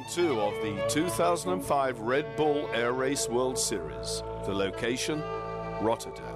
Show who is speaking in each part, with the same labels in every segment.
Speaker 1: Round 2 of the 2005 Red Bull Air Race World Series. The location, Rotterdam.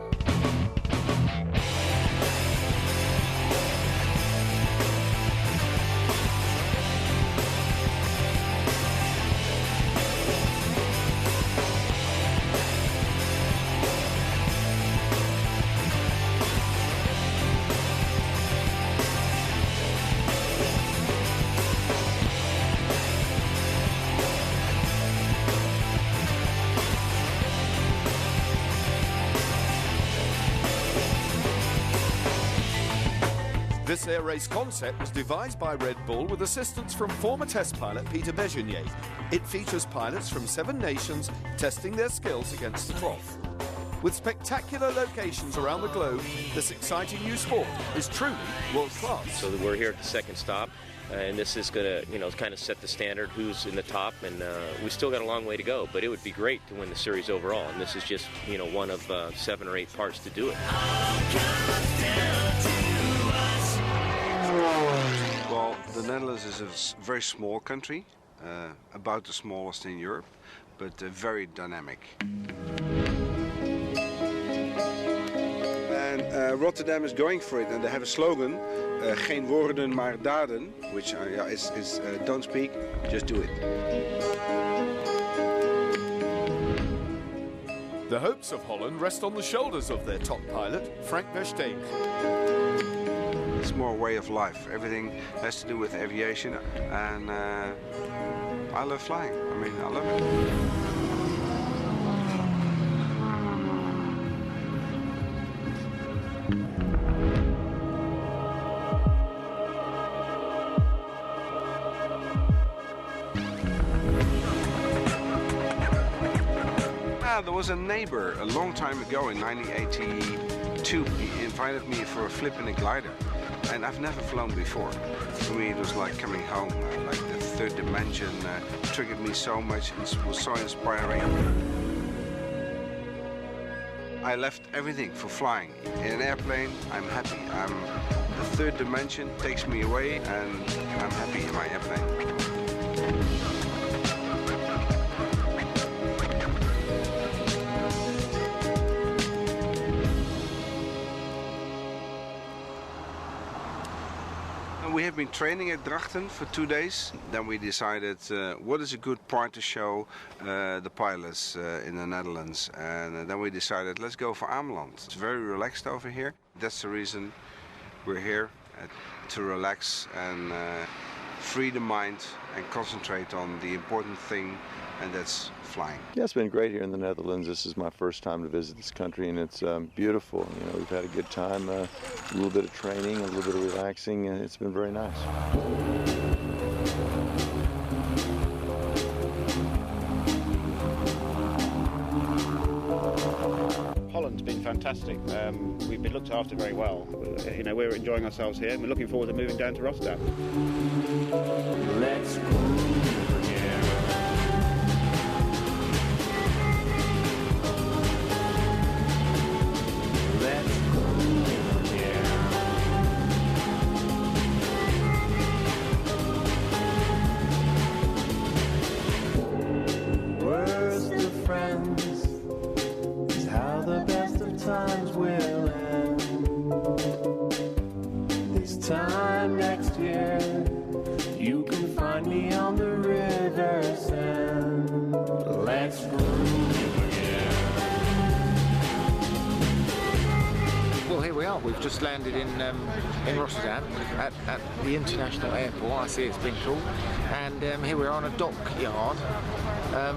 Speaker 1: This air race concept was devised by Red Bull with assistance from former test pilot Peter Bagnulo. It features pilots from 7 nations testing their skills against the clock. With spectacular locations around the globe, this exciting new sport is truly world-class.
Speaker 2: So we're here at the second stop, and this is going to, kind of set the standard, who's in the top, and we still got a long way to go, but it would be great to win the series overall, and this is just, one of 7 or 8 parts to do it.
Speaker 3: Well, the Netherlands is a very small country, about the smallest in Europe, but very dynamic. And Rotterdam is going for it, and they have a slogan, geen woorden maar daden, which is don't speak, just do it.
Speaker 1: The hopes of Holland rest on the shoulders of their top pilot, Frank Versteeg.
Speaker 3: It's more a way of life. Everything has to do with aviation, and I love flying. I love it. There was a neighbor a long time ago in 1982. He invited me for a flip in a glider. And I've never flown before. For me, it was like coming home. Like the third dimension triggered me so much. It was so inspiring. I left everything for flying. In an airplane, I'm happy. The third dimension takes me away, and I'm happy in my airplane. We have been training at Drachten for 2 days. Then we decided what is a good part to show the pilots in the Netherlands. And then we decided let's go for Ameland. It's very relaxed over here. That's the reason we're here, to relax and free the mind and concentrate on the important thing, and that's flying.
Speaker 4: Yeah, it's been great here in the Netherlands. This is my first time to visit this country, and it's beautiful. We've had a good time, a little bit of training, a little bit of relaxing, and it's been very nice.
Speaker 5: Holland's been fantastic. We've been looked after very well. We're enjoying ourselves here, and we're looking forward to moving down to Rotterdam.
Speaker 6: Let's go. Time next year, you can find me on the river's end. Let's groove again.
Speaker 7: Well, here we are. We've just landed in Rotterdam at the international airport. I see it's been called, and here we are on a dockyard,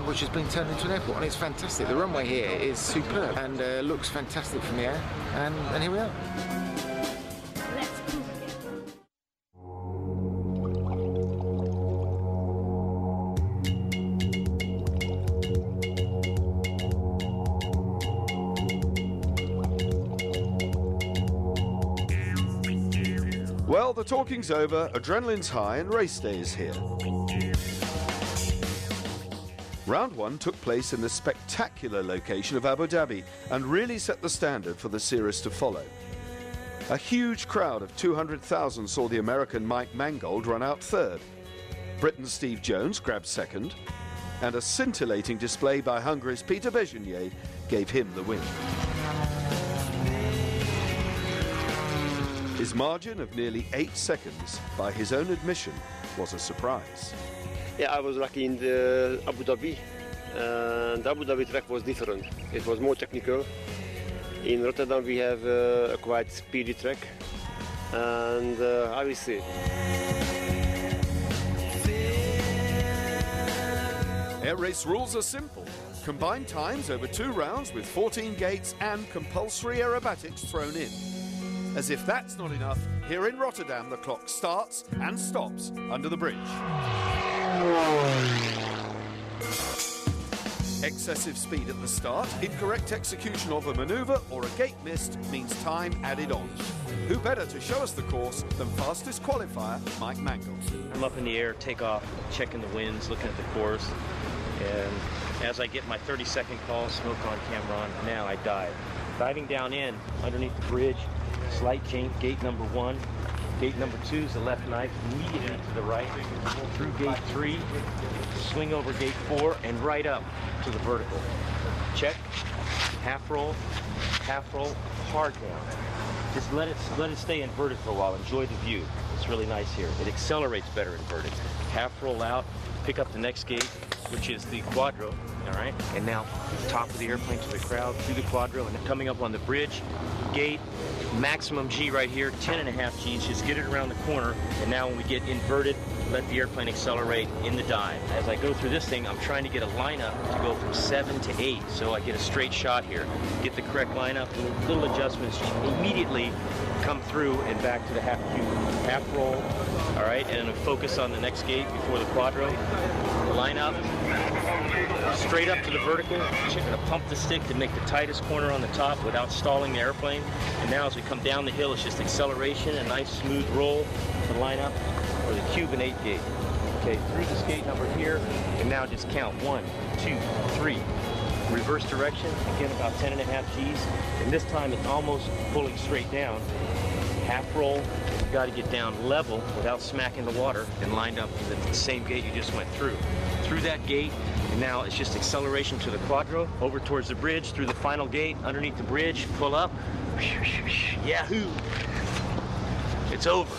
Speaker 7: which has been turned into an airport, and it's fantastic. The runway here is superb and looks fantastic from the air, and here we are.
Speaker 1: Well, the talking's over, adrenaline's high, and race day is here. Round 1 took place in the spectacular location of Abu Dhabi and really set the standard for the series to follow. A huge crowd of 200,000 saw the American Mike Mangold run out third. Britain's Steve Jones grabbed second, and a scintillating display by Hungary's Peter Bezsényi gave him the win. His margin of nearly 8 seconds, by his own admission, was a surprise.
Speaker 8: Yeah, I was lucky in the Abu Dhabi. The Abu Dhabi track was different. It was more technical. In Rotterdam we have a quite speedy track, and I will see.
Speaker 1: Air race rules are simple. Combined times over 2 rounds with 14 gates and compulsory aerobatics thrown in. As if that's not enough, here in Rotterdam the clock starts and stops under the bridge. Excessive speed at the start, incorrect execution of a manoeuvre or a gate missed means time added on. Who better to show us the course than fastest qualifier Mike Mangles?
Speaker 2: I'm up in the air, take off, checking the winds, looking at the course, and as I get my 30-second call, smoke on, camera on, now I dive. Diving down in, underneath the bridge, slight change, gate number 1. Gate number 2 is the left knife, immediately to the right, through gate 3, swing over gate 4, and right up to the vertical. Check, half roll, hard down. Just let it stay inverted for a while. Enjoy the view. It's really nice here. It accelerates better inverted. Half roll out, pick up the next gate, which is the quadro, all right? And now, top of the airplane to the crowd, through the quadro, and then coming up on the bridge, gate, maximum G right here, 10.5 Gs, just get it around the corner, and now when we get inverted, let the airplane accelerate in the dive. As I go through this thing, I'm trying to get a lineup to go from 7 to 8, so I get a straight shot here. Get the correct lineup, little adjustments, immediately come through and back to the half cube, half roll, all right, and then focus on the next gate before the quadro. Line up, straight up to the vertical. You're going to pump the stick to make the tightest corner on the top without stalling the airplane. And now as we come down the hill, it's just acceleration, a nice smooth roll to line up for the cube and 8 gate. Okay, through this gate number here, and now just count 1, 2, 3. Reverse direction, again about 10.5 Gs. And this time it's almost pulling straight down. Half roll, you got to get down level without smacking the water and lined up to the same gate you just went through. Through that gate, and now it's just acceleration to the quadro, over towards the bridge, through the final gate, underneath the bridge, pull up. Yahoo! It's over.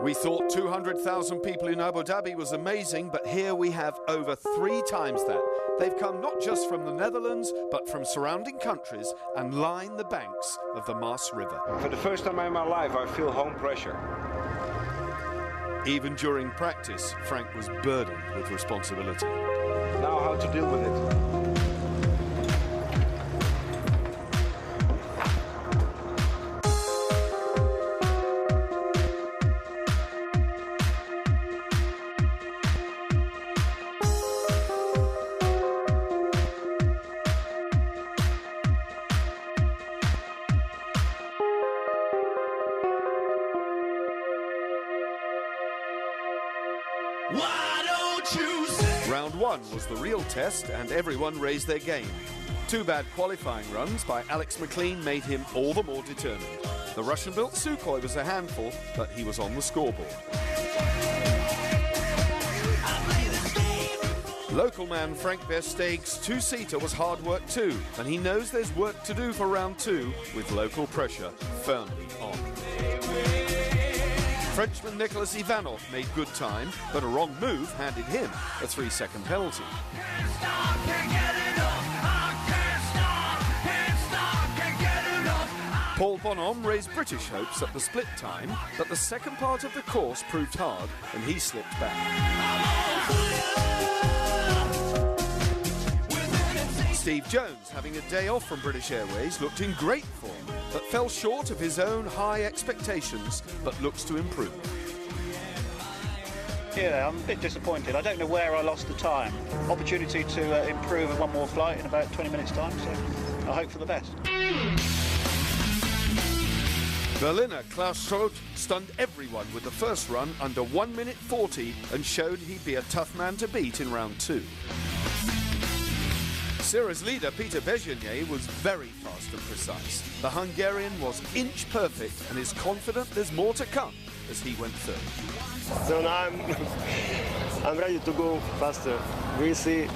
Speaker 1: We thought 200,000 people in Abu Dhabi was amazing, but here we have over 3 times that. They've come not just from the Netherlands, but from surrounding countries and line the banks of the Maas River.
Speaker 3: For the first time in my life, I feel home pressure.
Speaker 1: Even during practice, Frank was burdened with responsibility.
Speaker 3: Now how to deal with it.
Speaker 1: Round 1 was the real test, and everyone raised their game. 2 bad qualifying runs by Alex McLean made him all the more determined. The Russian-built Sukhoi was a handful, but he was on the scoreboard. Local man Frank Versteeg's 2-seater was hard work too, and he knows there's work to do for round 2 with local pressure firmly on. Frenchman Nicolas Ivanov made good time, but a wrong move handed him a 3-second penalty. Paul Bonhomme raised British hopes at the split time, but the second part of the course proved hard and he slipped back. Steve Jones, having a day off from British Airways, looked in great form, but fell short of his own high expectations, but looks to improve.
Speaker 5: Yeah, I'm a bit disappointed. I don't know where I lost the time. Opportunity to improve at one more flight in about 20 minutes' time, so I hope for the best.
Speaker 1: Berliner Klaus Schroth stunned everyone with the first run under 1 minute 40 and showed he'd be a tough man to beat in round 2. Sera's leader, Peter Bezhenier, was very fast and precise. The Hungarian was inch perfect and is confident there's more to come as he went third.
Speaker 8: So now I'm ready to go faster. We'll see.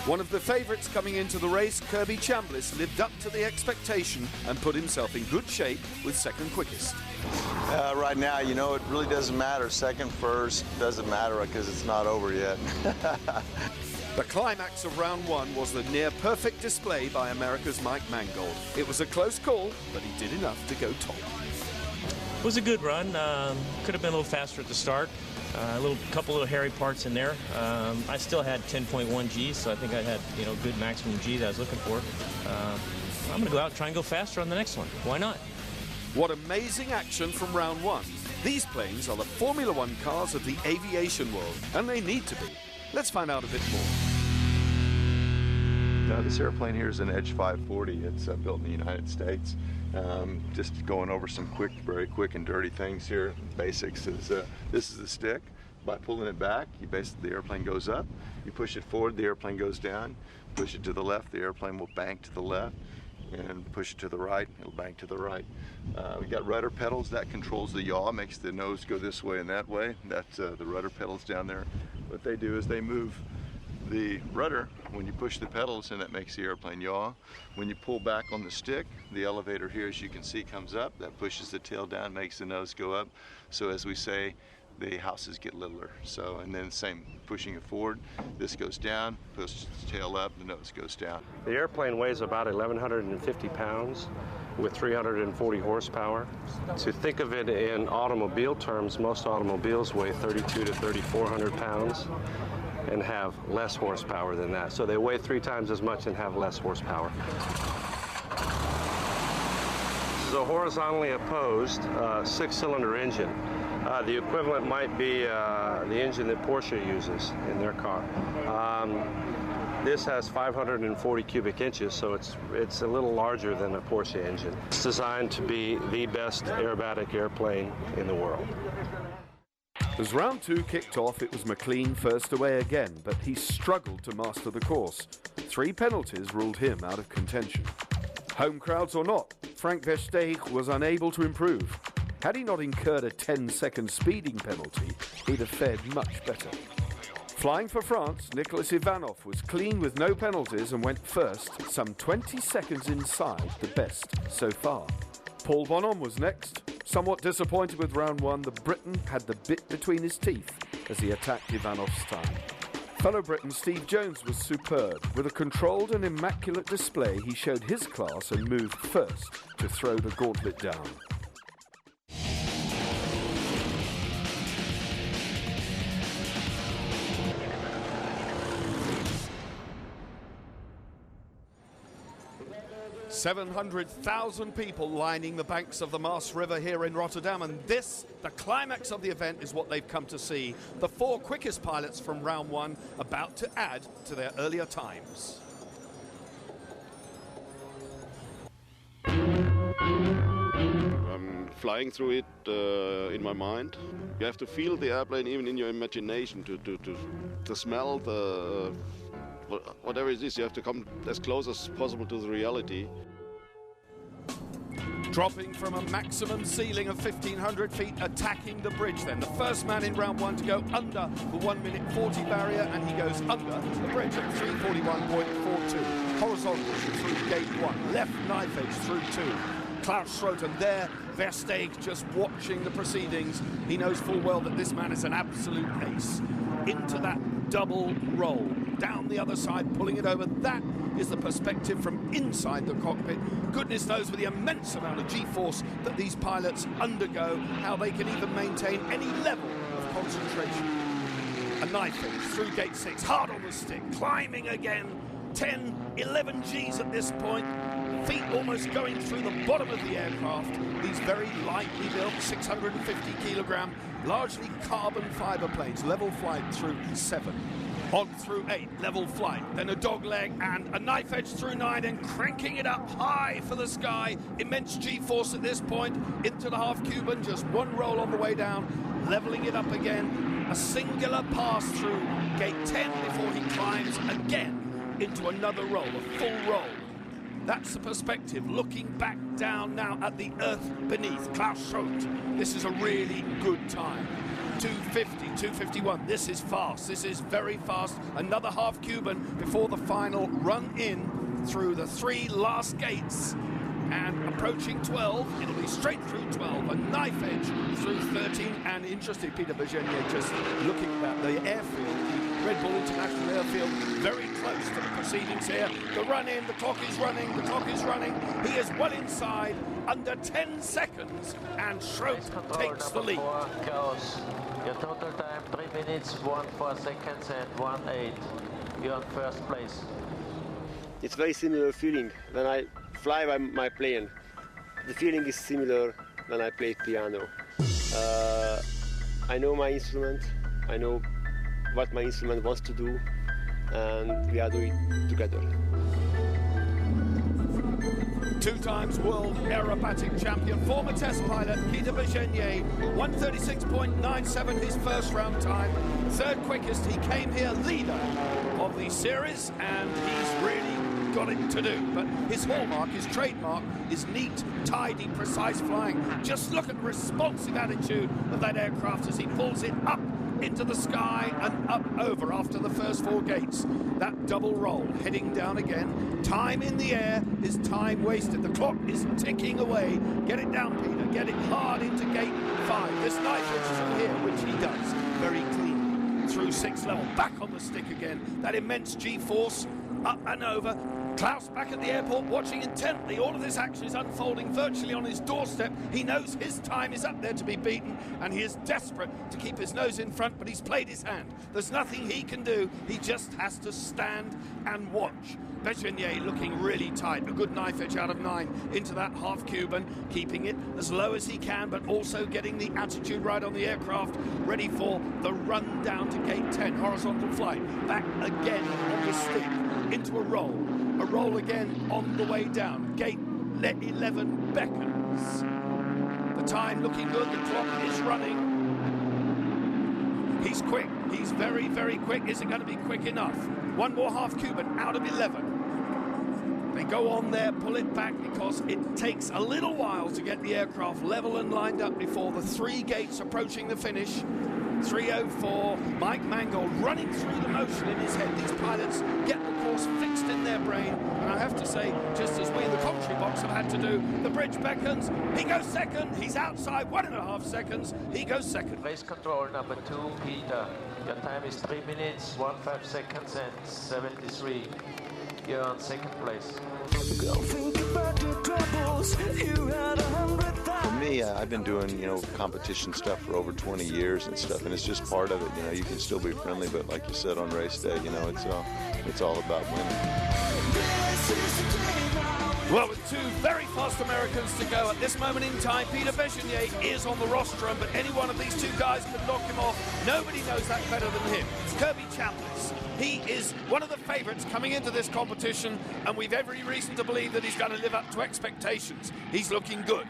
Speaker 1: One of the favourites coming into the race, Kirby Chambliss, lived up to the expectation and put himself in good shape with second quickest.
Speaker 4: Right now, you know, it really doesn't matter. Second, first, doesn't matter because it's not over yet.
Speaker 1: The climax of round one was the near-perfect display by America's Mike Mangold. It was a close call, but he did enough to go top.
Speaker 9: It was a good run. Could have been a little faster at the start. Couple little hairy parts in there. I still had 10.1 Gs, so I think I had, you know, good maximum G that I was looking for. I'm going to go out and try and go faster on the next one. Why not?
Speaker 1: What amazing action from round one. These planes are the Formula One cars of the aviation world, and they need to be. Let's find out a bit more.
Speaker 4: This airplane here is an Edge 540. It's built in the United States. Just going over some very quick and dirty things here. Basics is this is the stick. By pulling it back, the airplane goes up. You push it forward, the airplane goes down. Push it to the left, the airplane will bank to the left. And push it to the right, it'll bank to the right. We got rudder pedals that controls the yaw, makes the nose go this way and that way. That's the rudder pedals down there. What they do is they move the rudder when you push the pedals, and that makes the airplane yaw. When you pull back on the stick, the elevator here, as you can see, comes up. That pushes the tail down, makes the nose go up. So as we say, the houses get littler. So, and then same, pushing it forward, this goes down, pushes the tail up, the nose goes down.
Speaker 10: The airplane weighs about 1,150 pounds with 340 horsepower. To think of it in automobile terms, most automobiles weigh 3,200 to 3,400 pounds and have less horsepower than that. So they weigh 3 times as much and have less horsepower. This is a horizontally opposed 6-cylinder engine. The equivalent might be the engine that Porsche uses in their car. This has 540 cubic inches, so it's a little larger than a Porsche engine. It's designed to be the best aerobatic airplane in the world.
Speaker 1: As round two kicked off, it was McLean first away again, but he struggled to master the course. 3 penalties ruled him out of contention. Home crowds or not, Frank Versteeg was unable to improve. Had he not incurred a 10-second speeding penalty, he'd have fared much better. Flying for France, Nicolas Ivanov was clean with no penalties and went first, some 20 seconds inside the best so far. Paul Bonhomme was next. Somewhat disappointed with round one, the Briton had the bit between his teeth as he attacked Ivanov's time. Fellow Briton Steve Jones was superb. With a controlled and immaculate display, he showed his class and moved first to throw the gauntlet down. $700,000 people lining the banks of the Maas River here in Rotterdam, and this, the climax of the event, is what they've come to see. The 4 quickest pilots from round one about to add to their earlier times.
Speaker 11: I'm flying through it in my mind. You have to feel the airplane even in your imagination to smell the whatever it is. You have to come as close as possible to the reality.
Speaker 1: Dropping from a maximum ceiling of 1,500 feet, attacking the bridge then. The first man in round one to go under the 1:40 barrier, and he goes under the bridge at 3:41.42. Horizontal through gate 1, left knife edge through 2. Klaus Schroeter there, Versteeg just watching the proceedings. He knows full well that this man is an absolute ace. Into that double roll, down the other side, pulling it over. That is the perspective from inside the cockpit. Goodness knows with the immense amount of G-force that these pilots undergo, how they can even maintain any level of concentration. A knife edge through gate 6, hard on the stick, climbing again. 10, 11 Gs at this point. Feet almost going through the bottom of the aircraft. These very lightly built 650 kilogram, largely carbon fiber planes, level flight through 7. On through 8, level flight, then a dog leg and a knife edge through 9, and cranking it up high for the sky. Immense G-force at this point, into the half Cuban, just 1 roll on the way down, leveling it up again. A singular pass through gate 10 before he climbs again into another roll, a full roll. That's the perspective, looking back down now at the earth beneath. Klaus Schroth, this is a really good time. 250, 251, this is fast, this is very fast. Another half Cuban before the final run in through the 3 last gates. And approaching 12, it'll be straight through 12, a knife edge through 13. And interesting, Peter Bergenier just looking at the airfield, the Red Bull International Airfield, very close to the proceedings here. The run in, the clock is running, the clock is running. He is well inside, under 10 seconds, and Schroth takes the lead.
Speaker 12: Your total time 3 minutes, 14 seconds, and 1:08. You're in first place.
Speaker 8: It's very similar feeling when I fly by my plane. The feeling is similar when I play piano. I know my instrument, I know what my instrument wants to do, and we are doing it together.
Speaker 1: 2 times world aerobatic champion, former test pilot Peter Bergenier, 1:36.97 his first round time, 3rd quickest. He came here leader of the series, and he's really got it to do. But his hallmark, his trademark, is neat, tidy, precise flying. Just look at the responsive attitude of that aircraft as he pulls it up into the sky and up over after the first 4 gates. That double roll, heading down again. Time in the air is time wasted. The clock is ticking away. Get it down, Peter. Get it hard into gate 5. This knife edge through here, which he does very clean. Through 6th level, back on the stick again. That immense G-force, up and over. Klaus back at the airport, watching intently. All of this action is unfolding virtually on his doorstep. He knows his time is up there to be beaten, and he is desperate to keep his nose in front, but he's played his hand. There's nothing he can do. He just has to stand and watch. Bergenier looking really tight. A good knife edge out of 9 into that half Cuban, keeping it as low as he can, but also getting the attitude right on the aircraft, ready for the run down to gate 10. Horizontal flight. Back again on the stick into a roll. A roll again on the way down. Gate 11 beckons. The time looking good. The clock is running. He's quick. He's very, very quick. Is it going to be quick enough? One more half Cuban out of 11. They go on there, pull it back, because it takes a little while to get the aircraft level and lined up before the 3 gates approaching the finish. 3:04, Mike Mangold running through the motion in his head. These pilots get the course fixed in their brain, and I have to say, just as we in the commentary box have had to do, the bridge beckons, he goes second, he's outside 1.5 seconds, he goes second.
Speaker 12: Race control number 2, Peter. Your time is 3 minutes, 15 seconds, and 73. You're on 2nd place.
Speaker 4: For me, I've been doing, competition stuff for over 20 years and stuff, and it's just part of it. You can still be friendly, but like you said on race day, it's all about winning.
Speaker 1: Well, with 2 very fast Americans to go at this moment in time, Peter Bergenier is on the rostrum, but any one of these 2 guys could knock him off. Nobody knows that better than him. It's Kirby Chambliss. He is one of the favourites coming into this competition, and we've every reason to believe that he's going to live up to expectations. He's looking good.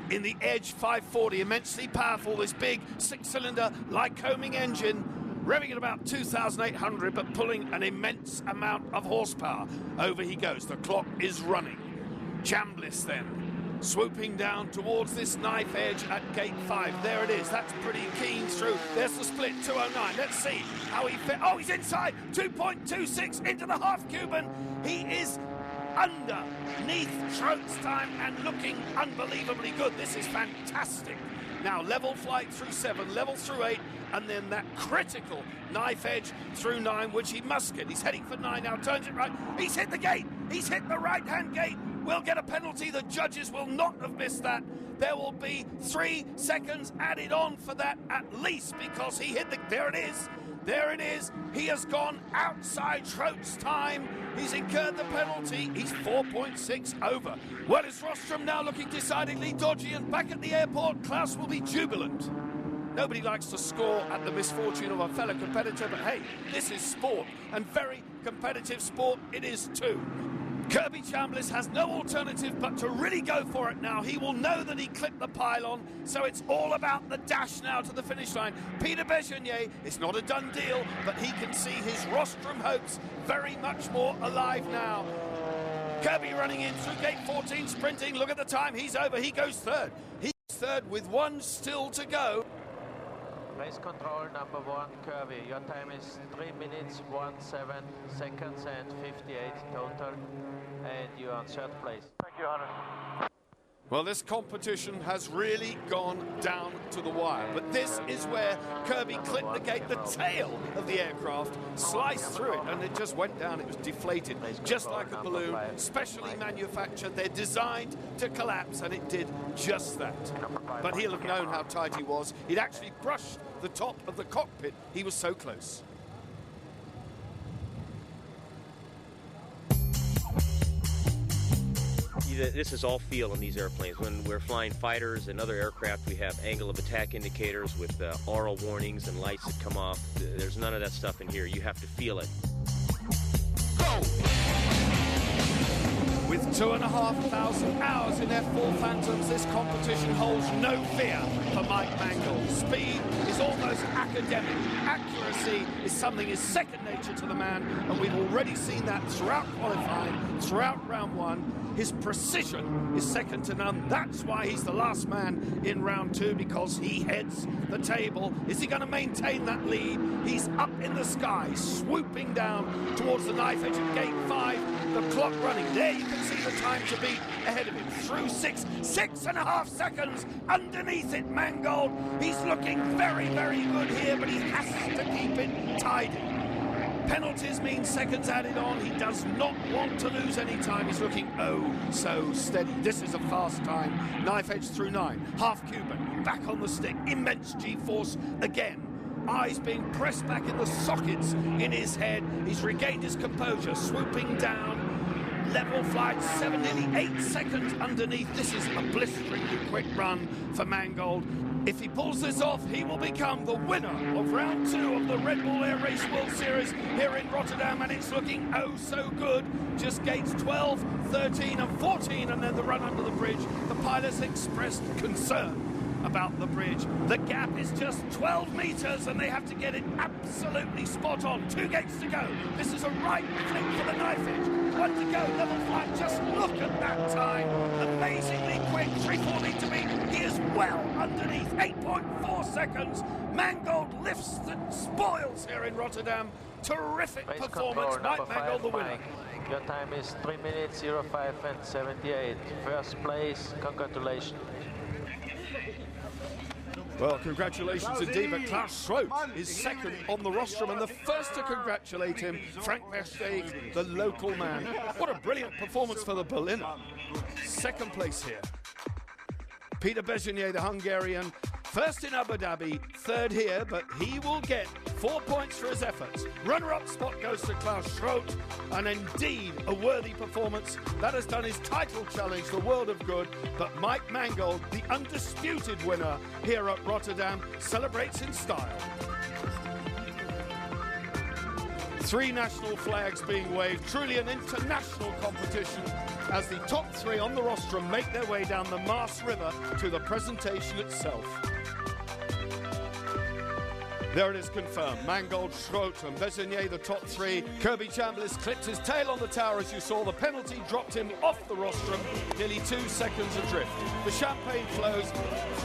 Speaker 1: In the Edge 540, immensely powerful, this big 6-cylinder Lycoming engine, revving at about 2,800, but pulling an immense amount of horsepower. Over he goes. The clock is running. Chambliss then, swooping down towards this knife edge at gate 5. There it is. That's pretty keen through. There's the split, 209. Let's see how he fit. Oh, he's inside. 2.26 into the half Cuban. He is underneath Schroth's time and looking unbelievably good. This is fantastic. Now, level flight through 7, level through 8, and then that critical knife edge through 9, which he must get. He's heading for 9 now, turns it right. He's hit the gate. He's hit the right-hand gate. Will get a penalty. The judges will not have missed that. There will be 3 seconds added on for that at least, because he hit the... There it is. There it is. He has gone outside Schroth's time. He's incurred the penalty. He's 4.6 over. Well, is Rostrom now looking decidedly dodgy, and back at the airport, Klaus will be jubilant. Nobody likes to score at the misfortune of a fellow competitor, but hey, this is sport, and very competitive sport it is too. Kirby Chambliss has no alternative but to really go for it now. He will know that he clipped the pylon, so it's all about the dash now to the finish line. Peter Bejounier, it's not a done deal, but he can see his rostrum hopes very much more alive now. Kirby running in through gate 14, sprinting. Look at the time, he's over, he goes third. He's third with one still to go.
Speaker 12: Race control number 1, Kirby. Your time is 3 minutes, 17 seconds and 58 total. And you're on third place. Thank you, Hunter.
Speaker 1: Well, this competition has really gone down to the wire. But this is where Kirby clipped the gate. The tail of the aircraft sliced through it, and it just went down. It was deflated, just like a balloon, specially manufactured. They're designed to collapse, and it did just that. But he'll have known how tight he was. He'd actually brushed the top of the cockpit. He was so close.
Speaker 2: This is all feel in these airplanes. When we're flying fighters and other aircraft, we have angle of attack indicators with aural warnings and lights that come off. There's none of that stuff in here. You have to feel it.
Speaker 1: Go! With 2,500 hours in F4 Phantoms, this competition holds no fear for Mike Mangold. Speed is almost academic. Accuracy is something is second nature to the man, and we've already seen that throughout qualifying, throughout round 1. His precision is second to none. That's why he's the last man in round 2, because he heads the table. Is he going to maintain that lead? He's up in the sky, swooping down towards the knife edge of gate 5. The clock running. There you can see the time to beat ahead of him. Through 6.5 seconds. Underneath it, Mangold. He's looking very, very good here, but he has to keep it tidy. Penalties mean seconds added on. He does not want to lose any time. He's looking oh so steady. This is a fast time. Knife edge through 9. Half Cuban. Back on the stick. Immense G-force again. Eyes being pressed back in the sockets in his head. He's regained his composure. Swooping down. Level flight, 7, nearly 8 seconds underneath. This is a blisteringly quick run for Mangold. If he pulls this off, he will become the winner of round 2 of the Red Bull Air Race World Series here in Rotterdam, and it's looking oh so good. Just gates 12, 13 and 14, and then the run under the bridge. The pilots expressed concern about the bridge. The gap is just 12 meters, and they have to get it absolutely spot on. 2 gates to go. This is a right flick for the knife edge. 1 to go. Level flight. Just look at that time. Amazingly quick. 3:40 to beat. He is well underneath. 8.4 seconds. Mangold lifts the spoils here in Rotterdam. Terrific
Speaker 12: Race
Speaker 1: performance. Mike Mangold, the winner.
Speaker 12: Mike. Your time is 3 minutes, 05 and 78. First place. Congratulations.
Speaker 1: Well, congratulations indeed, but Klaus Schroet is second on the rostrum, and the first to congratulate him, Frank Versteeg, the local man. What a brilliant performance for the Berliner. Second place here. Peter Bejounier, the Hungarian, first in Abu Dhabi, third here, but he will get 4 points for his efforts. Runner-up spot goes to Klaus Schroet, and indeed a worthy performance. That has done his title challenge, the world of good, but Mike Mangold, the undisputed winner here at Rotterdam, celebrates in style. 3 national flags being waved, truly an international competition as the top 3 on the rostrum make their way down the Maas River to the presentation itself. There it is confirmed. Mangold, Schroet and Bejounier, the top 3. Kirby Chambliss clipped his tail on the tower as you saw. The penalty dropped him off the rostrum, nearly 2 seconds adrift. The champagne flows.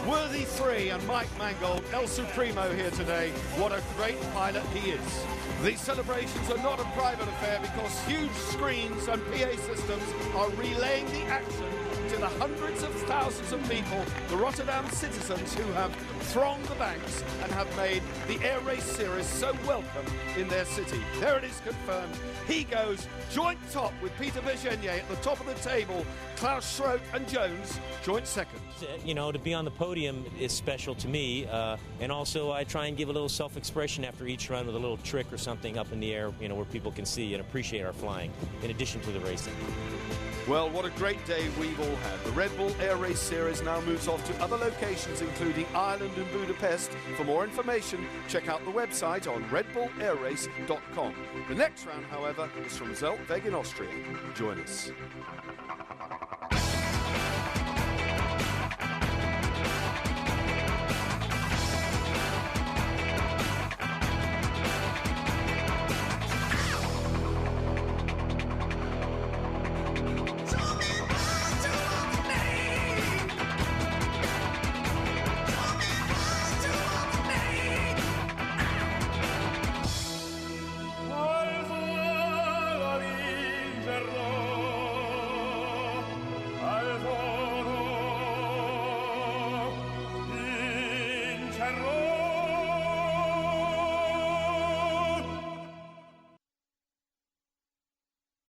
Speaker 1: Worthy 3 and Mike Mangold, El Supremo here today. What a great pilot he is. These celebrations are not a private affair because huge screens and PA systems are relaying the action to the hundreds of thousands of people, the Rotterdam citizens who have thronged the banks and have made the Air Race Series so welcome in their city. There it is confirmed. He goes joint top with Peter Bejounier at the top of the table. Klaus Schroet and Jones joint second.
Speaker 9: You know, to be on the podium is special to me, and also I try and give a little self-expression after each run with a little trick or something up in the air, you know, where people can see and appreciate our flying, in addition to the racing.
Speaker 1: Well, what a great day we've all had. The Red Bull Air Race Series now moves off to other locations, including Ireland and Budapest. For more information, check out the website on redbullairrace.com. The next round, however, is from Zeltweg in Austria. Join us.